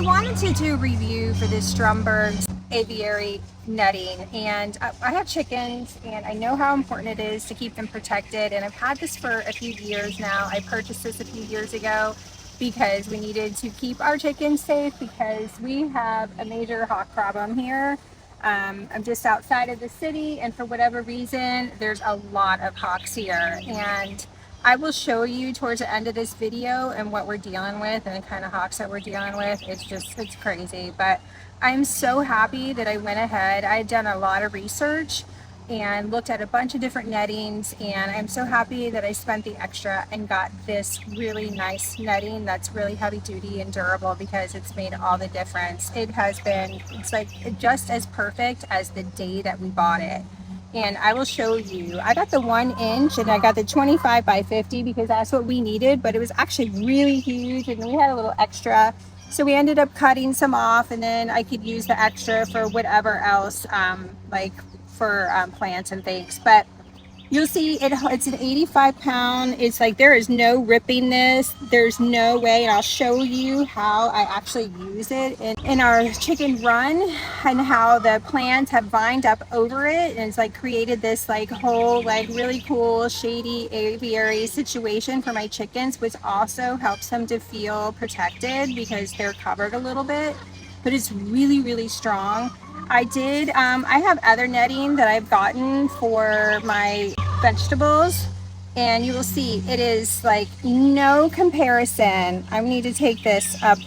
wanted to do a review for this Stromberg's aviary netting, and I have chickens and I know how important it is to keep them protected, and I've had this for a few years now. I purchased this a few years ago because we needed to keep our chickens safe because we have a major hawk problem here. I'm just outside of the city, and for whatever reason there's a lot of hawks here, and I will show you towards the end of this video and what we're dealing with and the kind of hawks that we're dealing with. It's crazy, but I'm so happy that I went ahead. I had done a lot of research and looked at a bunch of different nettings, and I'm so happy that I spent the extra and got this really nice netting that's really heavy duty and durable, because it's made all the difference. It's like just as perfect as the day that we bought it. And I will show you. I got the 1 inch and I got the 25 by 50 because that's what we needed, but it was actually really huge and we had a little extra. So we ended up cutting some off, and then I could use the extra for whatever else, like for plants and things. But you'll see it's an 85-pound. It's like there is no ripping this. There's no way, and I'll show you how I actually use it in our chicken run and how the plants have vined up over it, and it's like created this like whole like really cool shady aviary situation for my chickens, which also helps them to feel protected because they're covered a little bit, but it's really, really strong. I have other netting that I've gotten for my vegetables, and you will see it is like no comparison. I need to take this up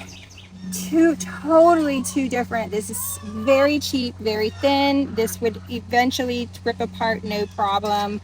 totally two different. This is very cheap, very thin. This would eventually rip apart, no problem.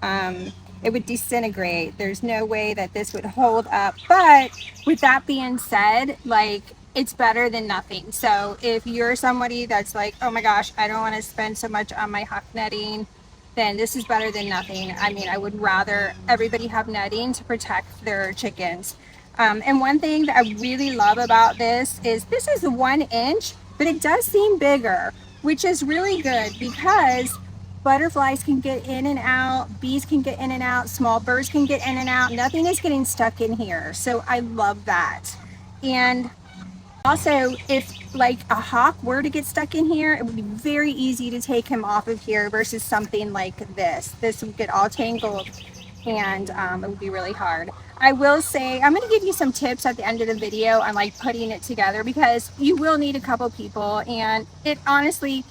It would disintegrate. There's no way that this would hold up. But with that being said, like, it's better than nothing. So if you're somebody that's like, oh my gosh, I don't want to spend so much on my hawk netting, then this is better than nothing. I mean, I would rather everybody have netting to protect their chickens. And one thing that I really love about this is the 1 inch, but it does seem bigger, which is really good because butterflies can get in and out, bees can get in and out, small birds can get in and out. Nothing is getting stuck in here. So I love that. And also, if like a hawk were to get stuck in here, it would be very easy to take him off of here versus something like this. This would get all tangled, and it would be really hard. I will say, I'm going to give you some tips at the end of the video on like putting it together, because you will need a couple people, and it honestly,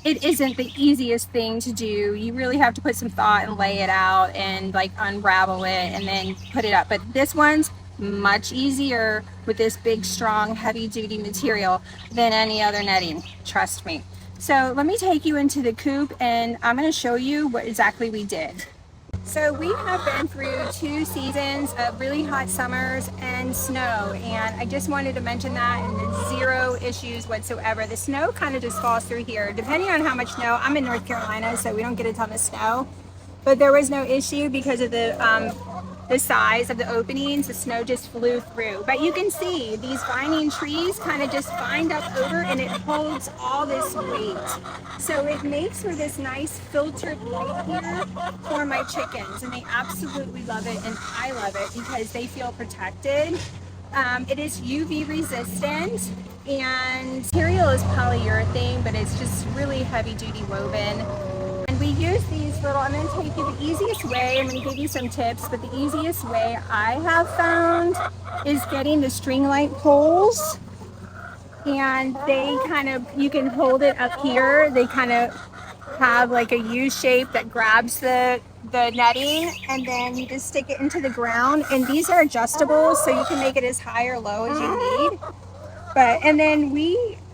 it isn't the easiest thing to do. You really have to put some thought and lay it out and like unravel it and then put it up. But this one's much easier with this big, strong, heavy duty material than any other netting, trust me. So let me take you into the coop and I'm going to show you what exactly we did. So we have been through 2 seasons of really hot summers and snow, and I just wanted to mention that, and 0 issues whatsoever. The snow kind of just falls through here depending on how much snow. I'm in North Carolina, so we don't get a ton of snow, but there was no issue because of the size of the openings. The snow just flew through. But you can see these vining trees kind of just vined up over, and it holds all this weight. So it makes for this nice filtered light here for my chickens, and they absolutely love it, and I love it because they feel protected. It is UV resistant, and material is polyurethane, but it's just really heavy duty woven. And we use these little, I'm going to take you the easiest way, I'm going to give you some tips, but the easiest way I have found is getting the string light poles, and they kind of, you can hold it up here, they kind of have like a U shape that grabs the netting, and then you just stick it into the ground, and these are adjustable so you can make it as high or low as you need. But, and then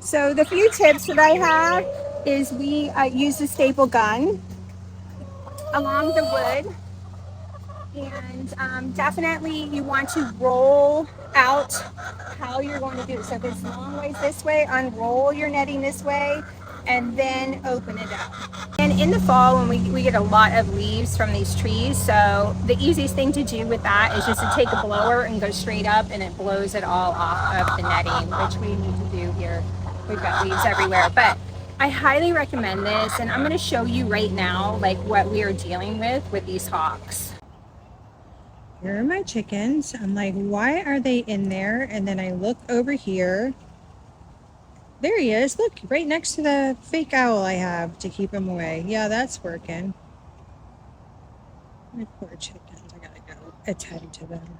so the few tips that I have is we use the staple gun along the wood, and definitely you want to roll out how you're going to do it. So if it's long ways this way, unroll your netting this way and then open it up. And in the fall, when we get a lot of leaves from these trees, so the easiest thing to do with that is just to take a blower and go straight up, and it blows it all off of the netting, which we need to do here. We've got leaves everywhere, but I highly recommend this, and I'm going to show you right now like what we are dealing with these hawks. Here are my chickens. I'm like, why are they in there? And then I look over here There he is. Look, right next to the fake owl I have to keep him away. Yeah, that's working. My poor chickens. I gotta go attend to them.